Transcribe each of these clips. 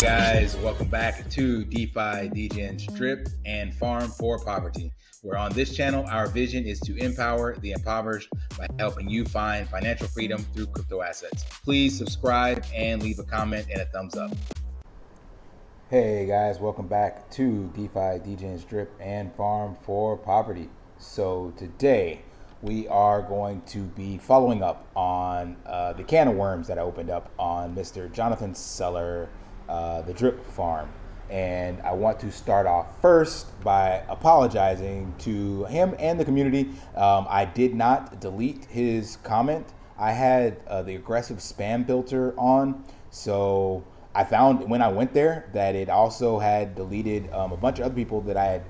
Guys, welcome back to DeFi, degens, drip, and farm for poverty. Where on this channel, our vision is to empower the impoverished by helping you find financial freedom through crypto assets. Please subscribe and leave a comment and a thumbs up. Hey guys, welcome back to DeFi, degens, drip, and farm for poverty. So today we are going to be following up on the can of worms that I opened up on Mr. Jonathan Seller, the drip farm. And I want to start off first by apologizing to him and the community. I did not delete his comment. I had the aggressive spam filter on, so I found when I went there that it also had deleted a bunch of other people that I had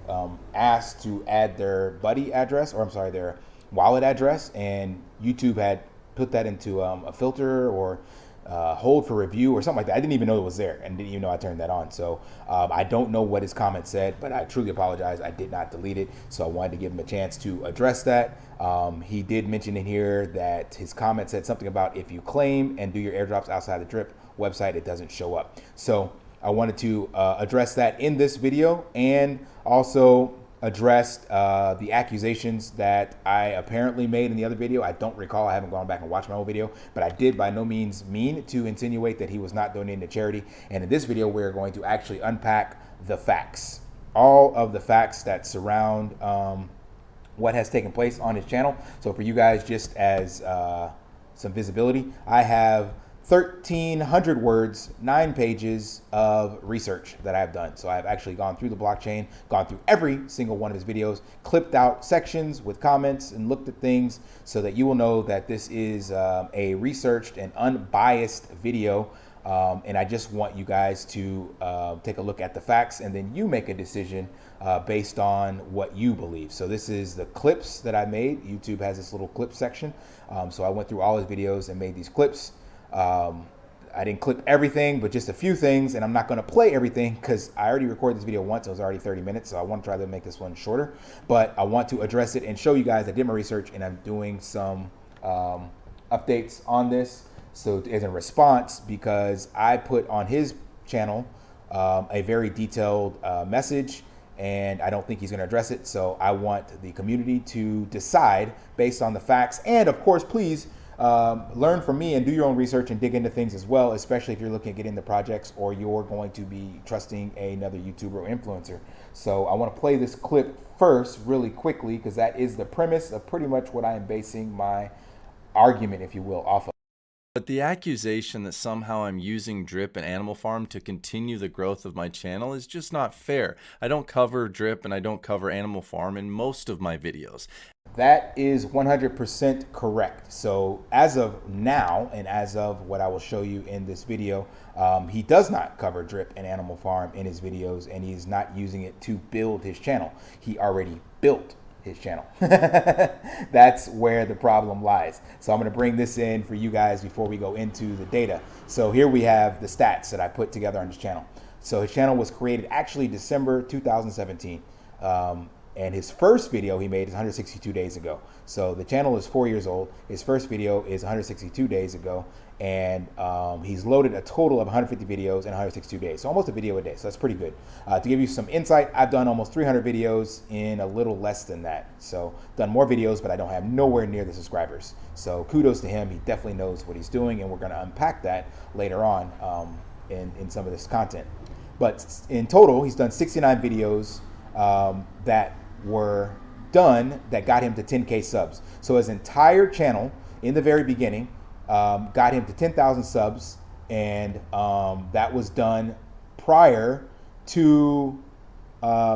asked to add their buddy address, or I'm sorry, their wallet address, and YouTube had put that into a filter or hold for review or something like that. I didn't even know it was there and didn't even know I turned that on. So I don't know what his comment said, but I truly apologize. I did not delete it. So I wanted to give him a chance to address that. He did mention in here that his comment said something about if you claim and do your airdrops outside the drip website, it doesn't show up. So I wanted to address that in this video, and also addressed the accusations that I apparently made in the other video. I don't recall. I haven't gone back and watched my whole video, but I did by no means mean to insinuate that he was not donating to charity. And in this video, we're going to actually unpack the facts, all of the facts that surround what has taken place on his channel. So for you guys, just as some visibility, I have 1,300 words, 9 pages of research that I've done. So I've actually gone through the blockchain, gone through every single one of his videos, clipped out sections with comments and looked at things so that you will know that this is a researched and unbiased video. And I just want you guys to take a look at the facts, and then you make a decision based on what you believe. So this is the clips that I made. YouTube has this little clip section. So I went through all his videos and made these clips. I didn't clip everything, but just a few things, and I'm not going to play everything because I already recorded this video once. It was already 30 minutes, so I want to try to make this one shorter, but I want to address it and show you guys I did my research, and I'm doing some updates on this. So as a response, because I put on his channel a very detailed message, and I don't think he's going to address it. So I want the community to decide based on the facts, and of course, please learn from me and do your own research and dig into things as well, especially if you're looking at getting into projects or you're going to be trusting another YouTuber or influencer. So I want to play this clip first really quickly because that is the premise of pretty much what I am basing my argument, if you will, off of. But the accusation that somehow I'm using Drip and Animal Farm to continue the growth of my channel is just not fair. I don't cover Drip and I don't cover Animal Farm in most of my videos. That is 100% correct. So as of now, and as of what I will show you in this video, he does not cover Drip and Animal Farm in his videos, and he's not using it to build his channel. He already built his channel. That's where the problem lies. So I'm going to bring this in for you guys before we go into the data. So here we have the stats that I put together on his channel. So his channel was created actually December 2017. And his first video he made is 162 days ago. So the channel is 4 years old. His first video is 162 days ago. And he's loaded a total of 150 videos in 162 days. So almost a video a day. So that's pretty good. To give you some insight, I've done almost 300 videos in a little less than that. So done more videos, but I don't have nowhere near the subscribers. So kudos to him. He definitely knows what he's doing. And we're going to unpack that later on in some of this content. But in total, he's done 69 videos that were done that got him to 10K subs. So his entire channel in the very beginning got him to 10,000 subs, and that was done prior to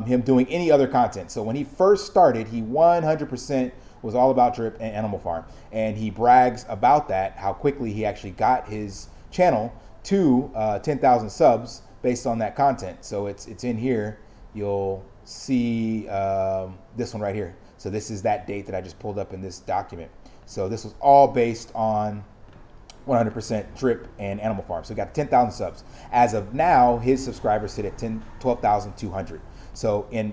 him doing any other content. So when he first started, he 100% was all about Drip and Animal Farm, and he brags about that, how quickly he actually got his channel to 10,000 subs based on that content. So it's in here. You'll see this one right here. So this is that date that I just pulled up in this document. So this was all based on 100% Drip and Animal Farm. So he got 10,000 subs. As of now, his subscribers sit at 12,200. So in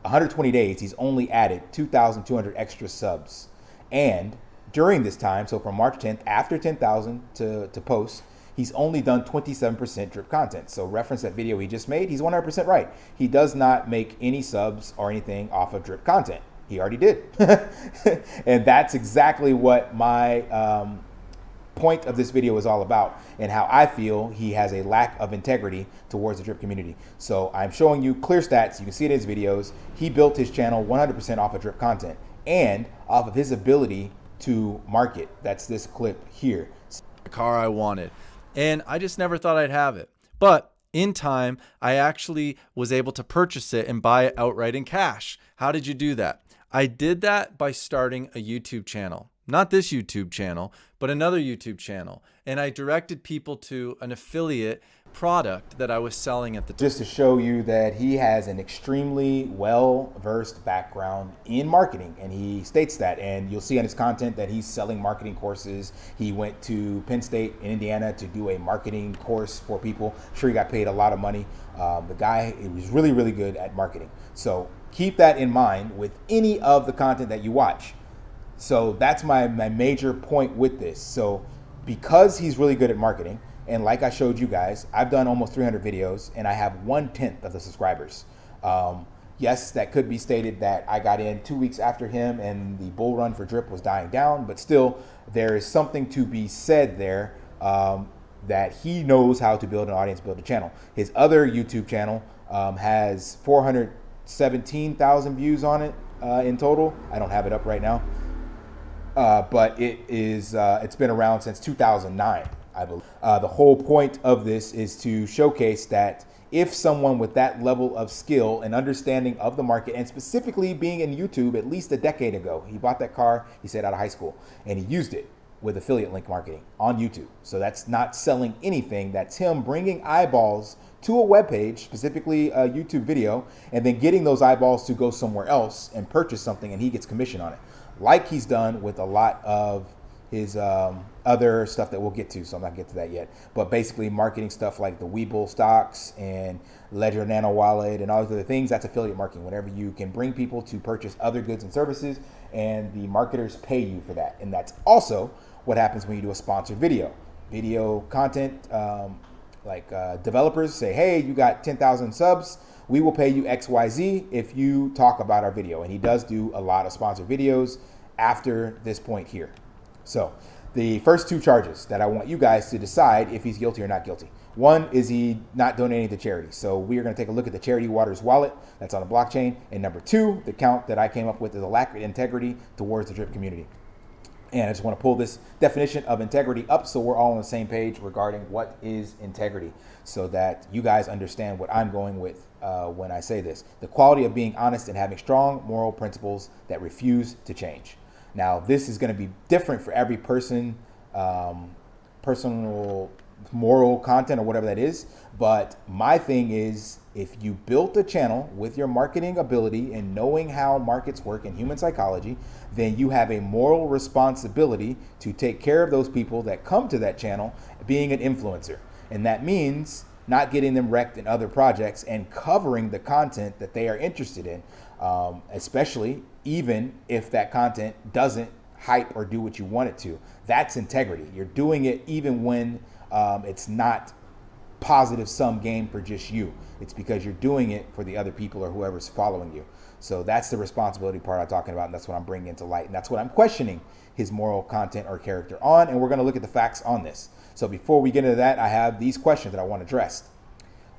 120 days, he's only added 2,200 extra subs. And during this time, so from March 10th, after 10,000 to post, he's only done 27% drip content. So reference that video he just made, he's 100% right. He does not make any subs or anything off of drip content. He already did. And that's exactly what my point of this video is all about, and how I feel he has a lack of integrity towards the drip community. So I'm showing you clear stats. You can see it in his videos. He built his channel 100% off of drip content and off of his ability to market. That's this clip here. The car I wanted, and I just never thought I'd have it. But in time, I actually was able to purchase it and buy it outright in cash. How did you do that? I did that by starting a YouTube channel. Not this YouTube channel, but another YouTube channel. And I directed people to an affiliate product that I was selling at the time. Just to show you that he has an extremely well-versed background in marketing, and he states that, and you'll see on his content that he's selling marketing courses. He went to Penn State in Indiana to do a marketing course for people. I'm sure he got paid a lot of money. The guy, he was really, really good at marketing. So keep that in mind with any of the content that you watch. So that's my major point with this. So because he's really good at marketing, and like I showed you guys, I've done almost 300 videos and I have 1/10 of the subscribers. Yes, that could be stated that I got in 2 weeks after him and the bull run for drip was dying down, but still there is something to be said there, that he knows how to build an audience, build a channel. His other YouTube channel has 417,000 views on it in total. I don't have it up right now. But it is, it's been around since 2009, I believe. The whole point of this is to showcase that if someone with that level of skill and understanding of the market, and specifically being in YouTube at least a decade ago, he bought that car, he said, out of high school, and he used it with affiliate link marketing on YouTube. So that's not selling anything. That's him bringing eyeballs to a web page, specifically a YouTube video, and then getting those eyeballs to go somewhere else and purchase something, and he gets commission on it, like he's done with a lot of his other stuff that we'll get to, so I'm not getting to that yet. But basically marketing stuff like the Webull stocks and Ledger Nano Wallet and all those other things, that's affiliate marketing. Whenever you can bring people to purchase other goods and services and the marketers pay you for that. And that's also what happens when you do a sponsored video. Video content, developers say, hey, you got 10,000 subs, we will pay you XYZ if you talk about our video. And he does do a lot of sponsored videos after this point here. So the first two charges that I want you guys to decide if he's guilty or not guilty. One is he not donating to charity. So we are going to take a look at the Charity Waters wallet that's on the blockchain. And number two, the count that I came up with is a lack of integrity towards the drip community. And I just want to pull this definition of integrity up so we're all on the same page regarding what is integrity, so that you guys understand what I'm going with when I say this. The quality of being honest and having strong moral principles that refuse to change. Now, this is going to be different for every person, personal moral content or whatever that is. But my thing is, if you built a channel with your marketing ability and knowing how markets work in human psychology, then you have a moral responsibility to take care of those people that come to that channel, being an influencer. And that means not getting them wrecked in other projects and covering the content that they are interested in, especially even if that content doesn't hype or do what you want it to. That's integrity. You're doing it even when it's not positive sum game for just you. It's because you're doing it for the other people or whoever's following you. So that's the responsibility part I'm talking about, and that's what I'm bringing into light, and that's what I'm questioning his moral content or character on, and we're going to look at the facts on this. So before we get into that, I have these questions that I want addressed.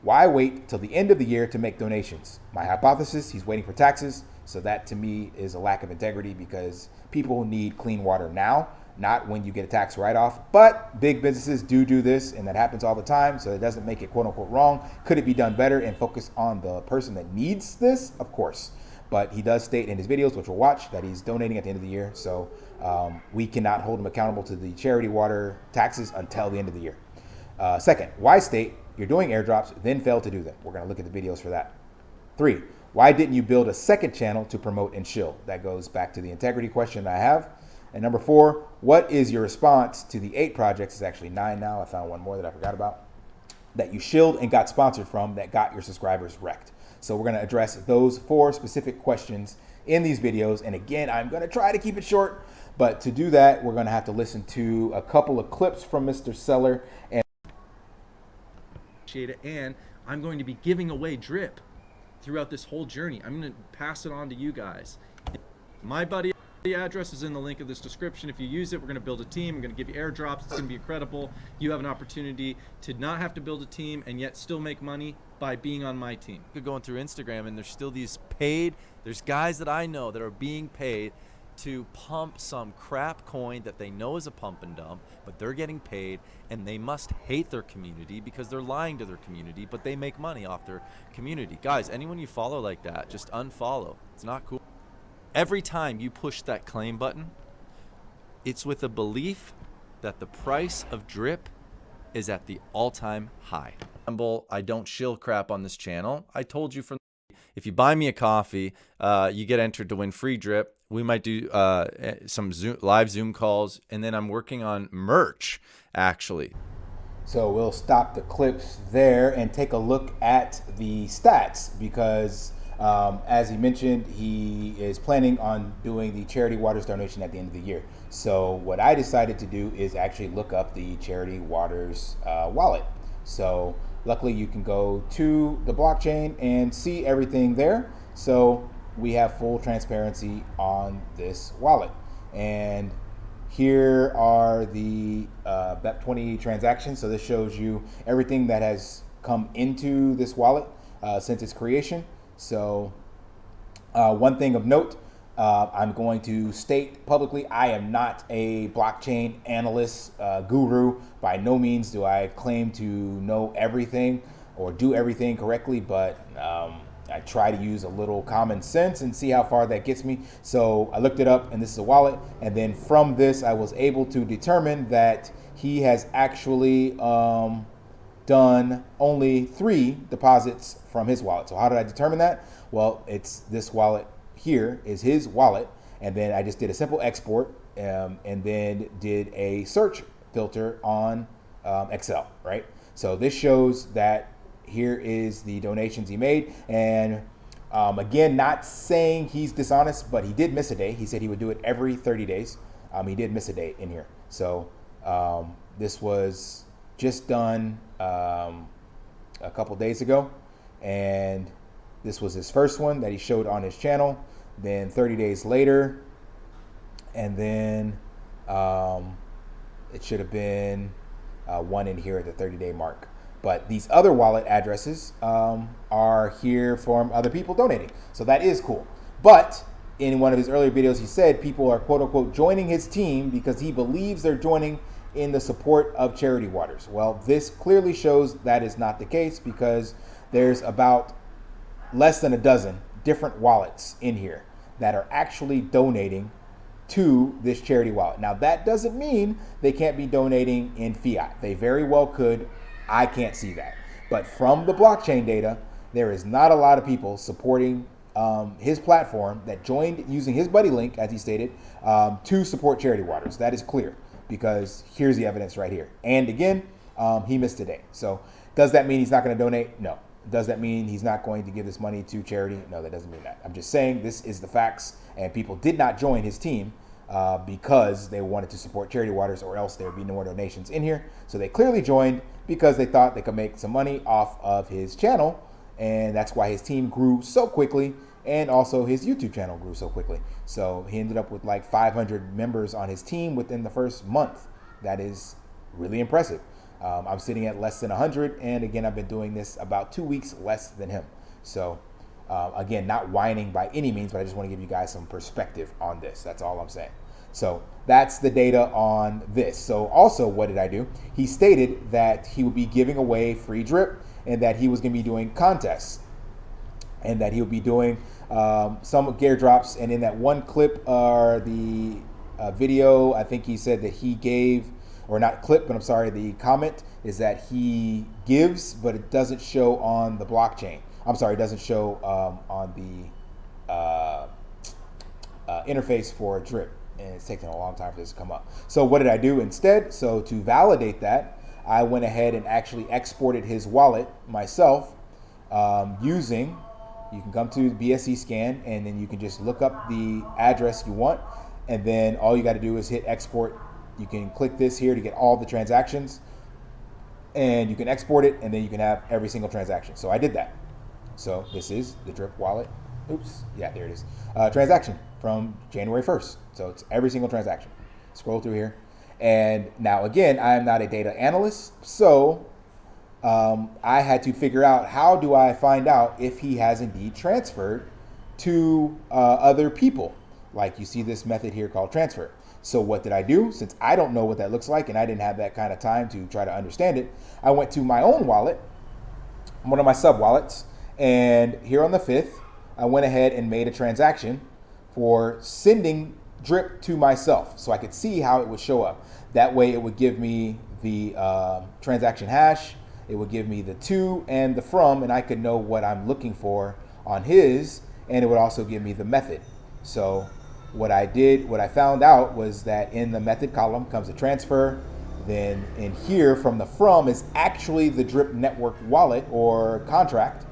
Why wait till the end of the year to make donations? My hypothesis, he's waiting for taxes. So that to me is a lack of integrity, because people need clean water now, not when you get a tax write-off. But big businesses do this, and that happens all the time. So it doesn't make it quote unquote wrong. Could it be done better and focus on the person that needs this? Of course. But he does state in his videos, which we'll watch, that he's donating at the end of the year. So we cannot hold him accountable to the charity water taxes until the end of the year. Second, why state you're doing airdrops, then fail to do them? We're going to look at the videos for that. 3, why didn't you build a second channel to promote and shill? That goes back to the integrity question that I have. And number 4, what is your response to the 8 projects? It's actually 9 now. I found one more that I forgot about, that you shilled and got sponsored from, that got your subscribers wrecked. So we're going to address those 4 specific questions in these videos. And again, I'm going to try to keep it short, but to do that, we're going to have to listen to a couple of clips from Mr. Seller. And I'm going to be giving away drip throughout this whole journey. I'm going to pass it on to you guys. My buddy address is in the link of this description. If you use it, we're going to build a team. I'm going to give you airdrops. It's going to be incredible. You have an opportunity to not have to build a team and yet still make money by being on my team. You're going through Instagram and there's still these there's guys that I know that are being paid to pump some crap coin that they know is a pump and dump, but they're getting paid, and they must hate their community because they're lying to their community, but they make money off their community. Guys, anyone you follow like that, just unfollow. It's not cool. Every time you push that claim button, it's with a belief that the price of drip is at the all-time high. I don't shill crap on this channel. I told you from if you buy me a coffee, you get entered to win free drip. We might do some live Zoom calls, and then I'm working on merch, actually. So we'll stop the clips there and take a look at the stats because, as he mentioned, he is planning on doing the Charity Waters donation at the end of the year. So what I decided to do is actually look up the Charity Waters wallet. So luckily you can go to the blockchain and see everything there. So we have full transparency on this wallet. And here are the BEP20 transactions. So this shows you everything that has come into this wallet since its creation. So one thing of note, I'm going to state publicly, I am not a blockchain analyst, guru. By no means do I claim to know everything or do everything correctly, but I try to use a little common sense and see how far that gets me. So I looked it up, and this is a wallet. And then from this, I was able to determine that he has actually done only 3 deposits from his wallet. So how did I determine that? Well, it's this wallet here is his wallet. And then I just did a simple export and then did a search filter on Excel, right? So this shows that here is the donations he made. And again, not saying he's dishonest, but he did miss a day. He said he would do it every 30 days. He did miss a day in here. So this was just done a couple days ago. And this was his first one that he showed on his channel. Then 30 days later, and then it should have been one in here at the 30-day mark. But these other wallet addresses are here from other people donating. So that is cool. But in one of his earlier videos, he said people are quote unquote joining his team because he believes they're joining in the support of Charity Waters. Well, this clearly shows that is not the case because there's about less than a dozen different wallets in here that are actually donating to this charity wallet. Now, that doesn't mean they can't be donating in fiat. They very well could. I can't see that. But from the blockchain data, there is not a lot of people supporting his platform that joined using his buddy link, as he stated, to support Charity Waters. That is clear because here's the evidence right here. And again, he missed a day. So does that mean he's not going to donate? No. Does that mean he's not going to give this money to charity? No, that doesn't mean that. I'm just saying this is the facts, and people did not join his team because they wanted to support Charity Waters, or else there would be no more donations in here. So they clearly joined because they thought they could make some money off of his channel, and that's why his team grew so quickly, and also his YouTube channel grew so quickly. So he ended up with like 500 members on his team within the first month. That is really impressive. I'm sitting at less than 100, and again, I've been doing this about 2 weeks less than him. So again, not whining by any means, but I just want to give you guys some perspective on this. That's all I'm saying. So that's the data on this. So also, what did I do? He stated that he would be giving away free drip and that he was going to be doing contests and that he would be doing some gear drops. And in that one clip or the video, I think he said that he gave, or not clip, but I'm sorry, the comment is that he gives, but it doesn't show on the blockchain. I'm sorry, it doesn't show on the interface for drip, and it's taking a long time for this to come up. So what did I do instead? So to validate that, I went ahead and actually exported his wallet myself using You can come to BSC scan, and then you can just look up the address you want, and then all you got to do is hit export. You can click this here to get all the transactions, and you can export it, and then you can have every single transaction. So I did that. So this is the Drip wallet. Oops, yeah, there it is. Transaction from January 1st. So it's every single transaction. Scroll through here. And now again, I am not a data analyst, so I had to figure out, how do I find out if he has indeed transferred to other people? Like you see this method here called transfer. So what did I do? Since I don't know what that looks like and I didn't have that kind of time to try to understand it, I went to my own wallet, one of my sub wallets, and here on the 5th, I went ahead and made a transaction for sending Drip to myself so I could see how it would show up. That way it would give me the transaction hash, it would give me the to and the from, and I could know what I'm looking for on his, and it would also give me the method. So what I found out was that in the method column comes a transfer, then in here from the from is actually the Drip network wallet or contract,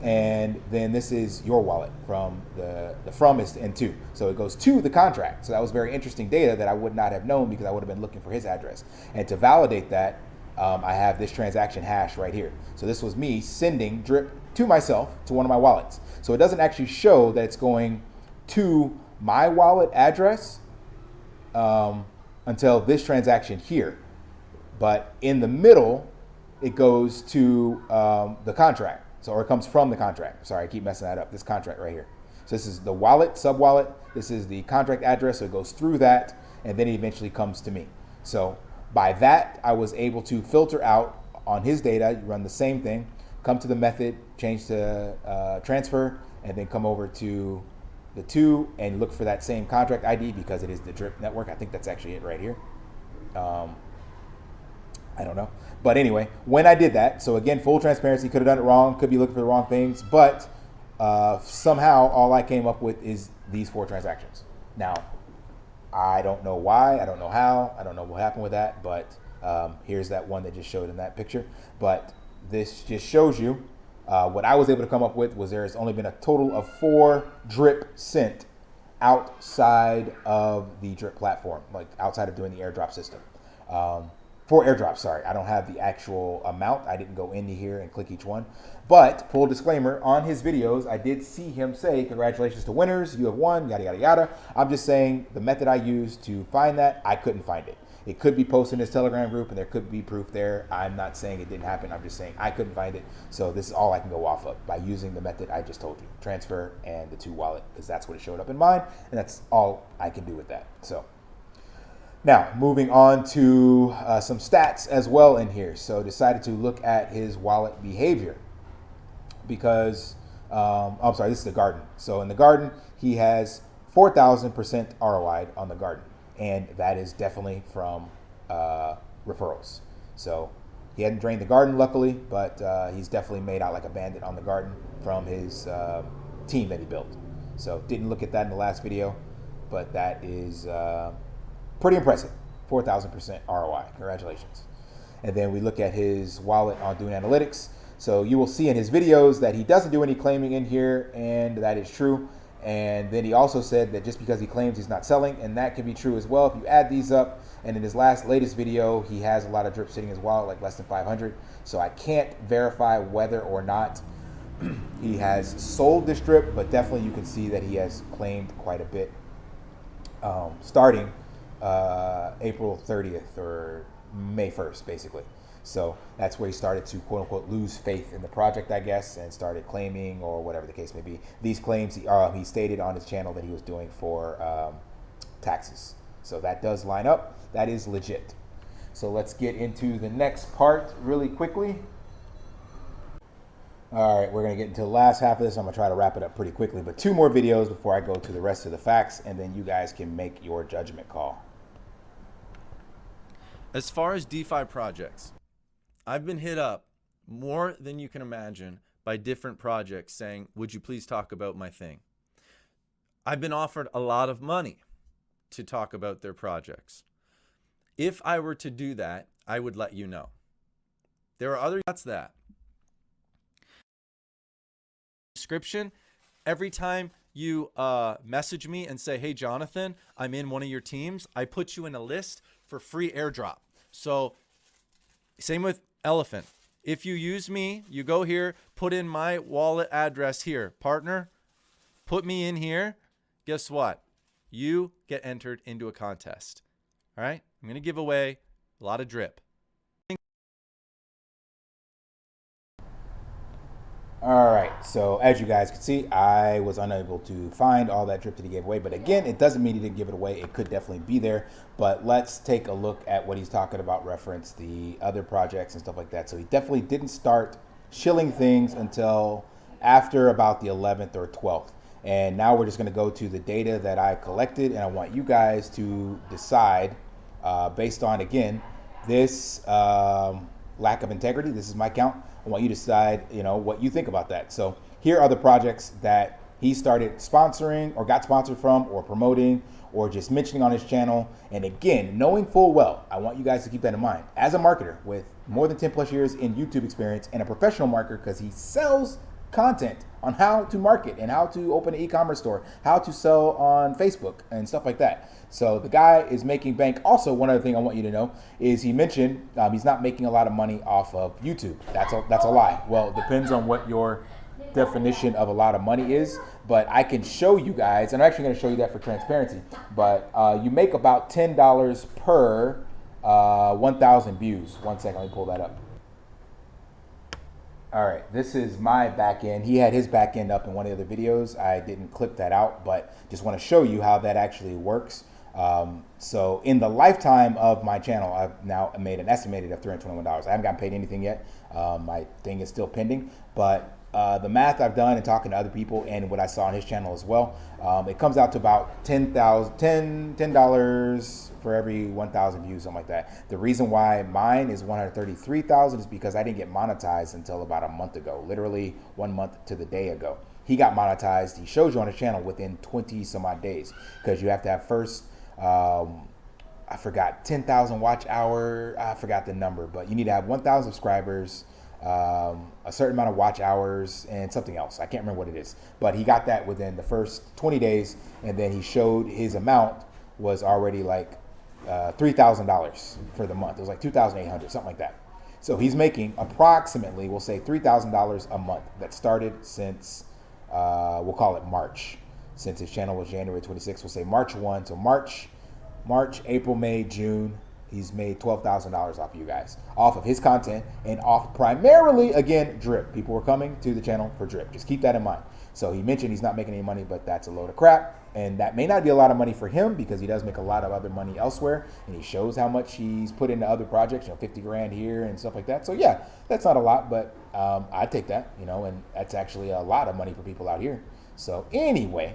and then this is your wallet. From the from is and to, so it goes to the contract. So that was very interesting data that I would not have known because I would have been looking for his address. And to validate that, I have this transaction hash right here. So this was me sending Drip to myself to one of my wallets. So it doesn't actually show that it's going to my wallet address until this transaction here. But in the middle, it goes to the contract. So, or it comes from the contract. Sorry, I keep messing that up. This contract right here. So this is the wallet, sub wallet. This is the contract address. So it goes through that, and then it eventually comes to me. So by that, I was able to filter out on his data. You run the same thing, come to the method, change to transfer, and then come over to the to and look for that same contract ID because it is the Drip network. I think that's actually it right here. I don't know. But anyway, when I did that, so again, full transparency, could have done it wrong, could be looking for the wrong things, but somehow all I came up with is these 4 transactions. Now, I don't know why, I don't know how, I don't know what happened with that, but here's that one that just showed in that picture. But this just shows you what I was able to come up with was there's only been a total of 4 Drip sent outside of the Drip platform, like outside of doing the airdrop system. 4 airdrops, sorry. I don't have the actual amount. I didn't go into here and click each one. But full disclaimer, on his videos, I did see him say, congratulations to winners, you have won, yada, yada, yada. I'm just saying the method I used to find that, I couldn't find it. It could be posted in his Telegram group and there could be proof there. I'm not saying it didn't happen. I'm just saying I couldn't find it. So this is all I can go off of by using the method I just told you, transfer and the to wallet, because that's what it showed up in mine. And that's all I can do with that. So now, moving on to some stats as well in here. So decided to look at his wallet behavior because, I'm sorry, this is the garden. So in the garden, he has 4,000% ROI on the garden. And that is definitely from referrals. So he hadn't drained the garden, luckily, but he's definitely made out like a bandit on the garden from his team that he built. So didn't look at that in the last video, but that is pretty impressive. 4,000% ROI. Congratulations. And then we look at his wallet on doing analytics. So you will see in his videos that he doesn't do any claiming in here, and that is true. And then he also said that just because he claims he's not selling, and that can be true as well if you add these up. And in his latest video, he has a lot of Drip sitting in his wallet, like less than 500. So I can't verify whether or not he has sold this Drip, but definitely you can see that he has claimed quite a bit starting April 30th or May 1st, basically. So that's where he started to quote unquote lose faith in the project, I guess, and started claiming, or whatever the case may be. These claims he stated on his channel that he was doing for taxes. So that does line up. That is legit. So let's get into the next part really quickly. All right, we're going to get into the last half of this. I'm going to try to wrap it up pretty quickly, but 2 more videos before I go to the rest of the facts, and then you guys can make your judgment call. As far as DeFi projects, I've been hit up more than you can imagine by different projects saying, would you please talk about my thing? I've been offered a lot of money to talk about their projects. If I were to do that, I would let you know. There are other, that's that. subscription, every time you message me and say, hey, Jonathan, I'm in one of your teams, I put you in a list for free airdrop. So same with Elephant. If you use me, you go here, put in my wallet address here, partner, put me in here. Guess what? You get entered into a contest. All right? I'm going to give away a lot of drip. All right, so as you guys can see, I was unable to find all that drip that he gave away, but again, it doesn't mean he didn't give it away. It could definitely be there, but let's take a look at what he's talking about, reference the other projects and stuff like that. So he definitely didn't start shilling things until after about the 11th or 12th. And now we're just gonna go to the data that I collected, and I want you guys to decide based on, again, this lack of integrity. This is my count. I want you to decide, what you think about that. So here are the projects that he started sponsoring or got sponsored from or promoting or just mentioning on his channel. And again, knowing full well, I want you guys to keep that in mind. As a marketer with more than 10 plus years in YouTube experience and a professional marketer, because he sells content on how to market and how to open an e-commerce store, how to sell on Facebook and stuff like that. So the guy is making bank. Also, one other thing I want you to know is he mentioned he's not making a lot of money off of YouTube. That's a lie. Well, it depends on what your definition of a lot of money is, but I can show you guys, and I'm actually going to show you that for transparency, but you make about $10 per 1,000 views. One second, let me pull that up. All right, this is my back end. He had his back end up in one of the other videos. I didn't clip that out, but just want to show you how that actually works. So in the lifetime of my channel, I've now made an estimated of $321. I haven't gotten paid anything yet. My thing is still pending, but the math I've done and talking to other people and what I saw on his channel as well, it comes out to about $10 for every 1,000 views, something like that. The reason why mine is 133,000 is because I didn't get monetized until about a month ago, literally 1 month to the day ago. He got monetized. He shows you on his channel within 20 some odd days, because you have to have first, I forgot, 10,000 watch hour. I forgot the number, but you need to have 1,000 subscribers, a certain amount of watch hours, and something else. I can't remember what it is, but he got that within the first 20 days. And then he showed his amount was already like $3,000 for the month. It was like $2,800, something like that. So he's making approximately, we'll say $3,000 a month. That started since, we'll call it March. Since his channel was January 26th, we'll say March 1. So March, April, May, June, he's made $12,000 off of you guys, off of his content, and off primarily, again, drip. People were coming to the channel for drip. Just keep that in mind. So he mentioned he's not making any money, but that's a load of crap. And that may not be a lot of money for him, because he does make a lot of other money elsewhere. And he shows how much he's put into other projects, 50 grand here and stuff like that. So yeah, that's not a lot, but I take that, and that's actually a lot of money for people out here. So anyway,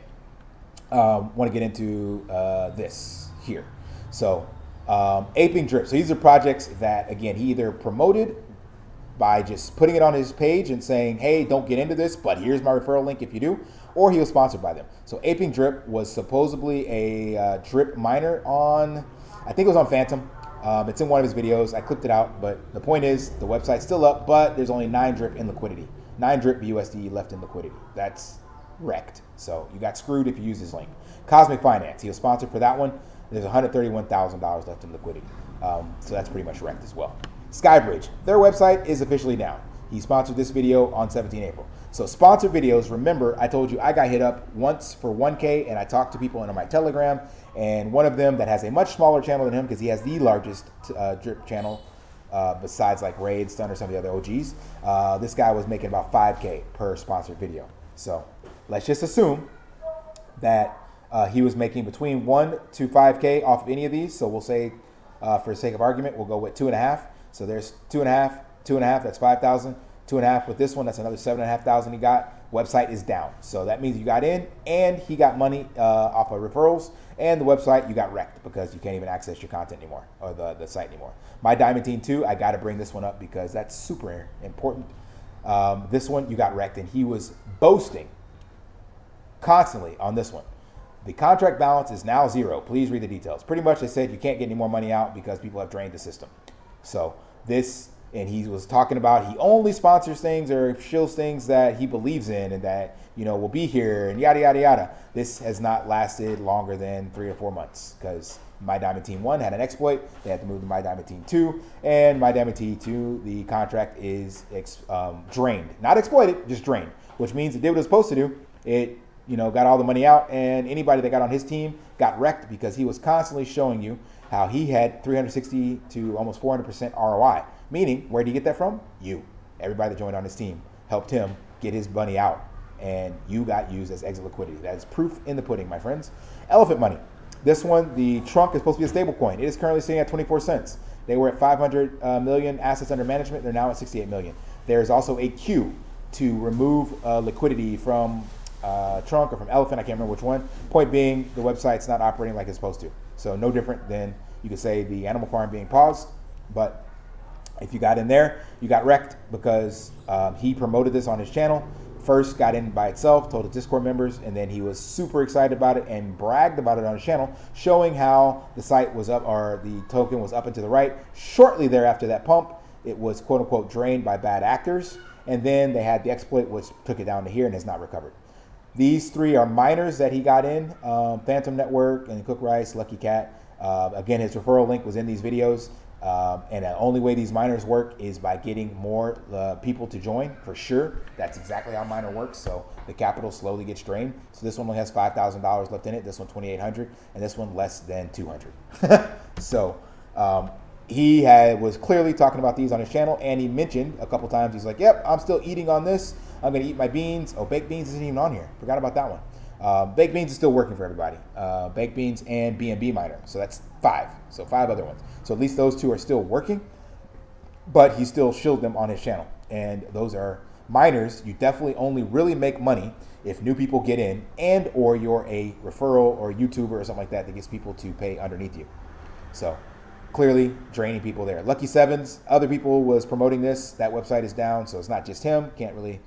want to get into this here. So aping drip. So these are projects that, again, he either promoted by just putting it on his page and saying, hey, don't get into this, but here's my referral link if you do, or he was sponsored by them. So aping drip was supposedly a drip miner on, I think it was on Phantom. It's in one of his videos. I clipped it out, but the point is the website's still up, but there's only 9 drip in liquidity. 9 drip BUSD left in liquidity. That's wrecked. So you got screwed if you use this link. Cosmic Finance, he was sponsored for that one. There's $131,000 left in liquidity. So that's pretty much wrecked as well. Skybridge, their website is officially down. He sponsored this video on 17 April. So sponsored videos, remember I told you I got hit up once for 1K, and I talked to people in my Telegram, and one of them that has a much smaller channel than him, because he has the largest drip channel besides like Raid, Stun, or some of the other OGs. This guy was making about 5K per sponsored video. So let's just assume that he was making between 1 to 5K off of any of these. So we'll say, for the sake of argument, we'll go with 2.5. So there's 2.5, that's 5,000. 2.5 with this one, that's another 7,500 he got. Website is down. So that means you got in and he got money off of referrals, and the website, you got wrecked because you can't even access your content anymore, or the site anymore. My Diamond Team 2, I got to bring this one up because that's super important. This one, you got wrecked, and he was boasting constantly on this one. The contract balance is now 0. Please read the details. Pretty much they said you can't get any more money out because people have drained the system. So this And he was talking about he only sponsors things or shills things that he believes in and that, will be here and yada, yada, yada. This has not lasted longer than 3 or 4 months because My Diamond Team 1 had an exploit. They had to move to My Diamond Team 2. And My Diamond Team 2, the contract is drained. Not exploited, just drained, which means it did what it was supposed to do. It, got all the money out, and anybody that got on his team got wrecked because he was constantly showing you how he had 360 to almost 400% ROI. Meaning, where did he get that from? You. Everybody that joined on his team helped him get his money out, and you got used as exit liquidity. That is proof in the pudding, my friends. Elephant money. This one, the trunk is supposed to be a stable coin. It is currently sitting at 24 cents. They were at 500 million assets under management. They're now at 68 million. There's also a queue to remove liquidity from trunk or from elephant. I can't remember which one. Point being, the website's not operating like it's supposed to. So no different than you could say the animal farm being paused, but if you got in there, you got wrecked because he promoted this on his channel. First got in by itself, told his Discord members, and then he was super excited about it and bragged about it on his channel, showing how the site was up, or the token was up and to the right. Shortly thereafter that pump, it was quote unquote drained by bad actors, and then they had the exploit which took it down to here and has not recovered. These 3 are miners that he got in, Phantom Network and Cook Rice, Lucky Cat. Again, his referral link was in these videos. And the only way these miners work is by getting more people to join, for sure. That's exactly how miner works. So the capital slowly gets drained. So this one only has $5,000 left in it. This one $2,800, and this one less than $200. So he was clearly talking about these on his channel, and he mentioned a couple times, he's like, yep, I'm still eating on this. I'm going to eat my beans. Oh, baked beans isn't even on here. Forgot about that one. Baked beans is still working for everybody. Baked beans and BNB miner. So that's 5. So 5 other ones. So at least those 2 are still working, but he still shielded them on his channel. And those are miners. You definitely only really make money if new people get in, and or you're a referral or YouTuber or something like that gets people to pay underneath you. So clearly draining people there. Lucky Sevens, other people was promoting this. That website is down, so it's not just him. Can't really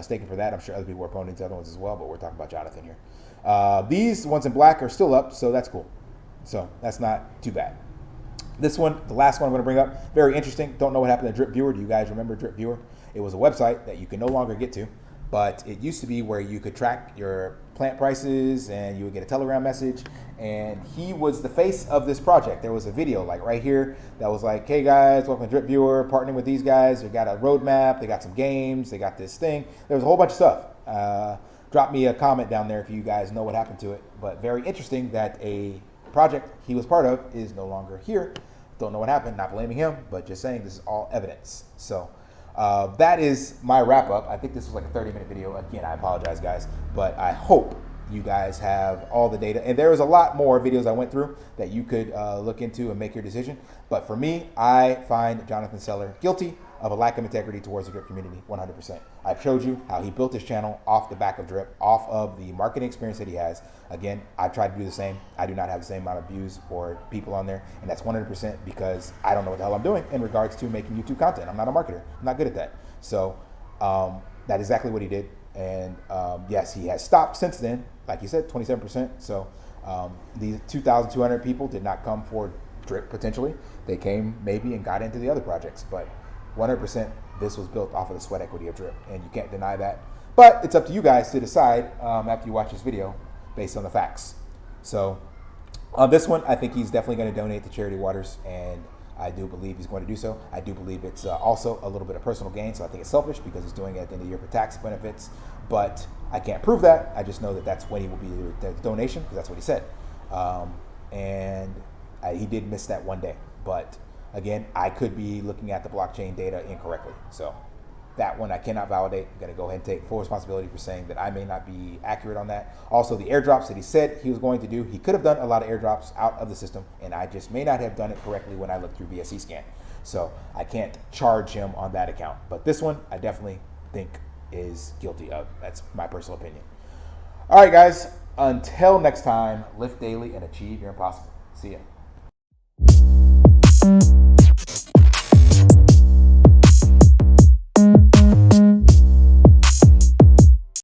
stake him for that. I'm sure other people are promoting to other ones as well, but we're talking about Jonathan here. These ones in black are still up, so that's cool. So that's not too bad. This one, the last one I'm going to bring up, very interesting. Don't know what happened to Drip Viewer. Do you guys remember Drip Viewer? It was a website that you can no longer get to, but it used to be where you could track your plant prices and you would get a Telegram message. And he was the face of this project. There was a video like right here that was like, hey guys, welcome to Drip Viewer, partnering with these guys. They got a roadmap, they got some games, they got this thing. There was a whole bunch of stuff. Drop me a comment down there if you guys know what happened to it. But very interesting that a project he was part of is no longer here. Don't know what happened, not blaming him, but just saying this is all evidence. So that is my wrap up. I think this was like a 30-minute video. Again, I apologize guys, but I hope you guys have all the data. And there was a lot more videos I went through that you could look into and make your decision. But for me, I find Jonathan Seller guilty of a lack of integrity towards the Drip community, 100%. I've showed you how he built his channel off the back of Drip, off of the marketing experience that he has. Again, I've tried to do the same. I do not have the same amount of views or people on there, and that's 100% because I don't know what the hell I'm doing in regards to making YouTube content. I'm not a marketer. I'm not good at that. So that's exactly what he did. And yes, he has stopped since then. Like he said, 27%. So these 2,200 people did not come for Drip potentially. They came maybe and got into the other projects, but 100% this was built off of the sweat equity of Drip, and you can't deny that. But it's up to you guys to decide after you watch this video based on the facts. So on this one, I think he's definitely going to donate to Charity Waters, and I do believe he's going to do so. I do believe it's also a little bit of personal gain, so I think it's selfish because he's doing it at the end of the year for tax benefits. But I can't prove that. I just know that that's when he will be the donation, because that's what he said. He did miss that one day, but again, I could be looking at the blockchain data incorrectly. So that one I cannot validate. I'm going to go ahead and take full responsibility for saying that I may not be accurate on that. Also, the airdrops that he said he was going to do, he could have done a lot of airdrops out of the system, and I just may not have done it correctly when I looked through BSC scan. So I can't charge him on that account. But this one, I definitely think is guilty of. That's my personal opinion. All right, guys. Until next time, lift daily and achieve your impossible. See ya.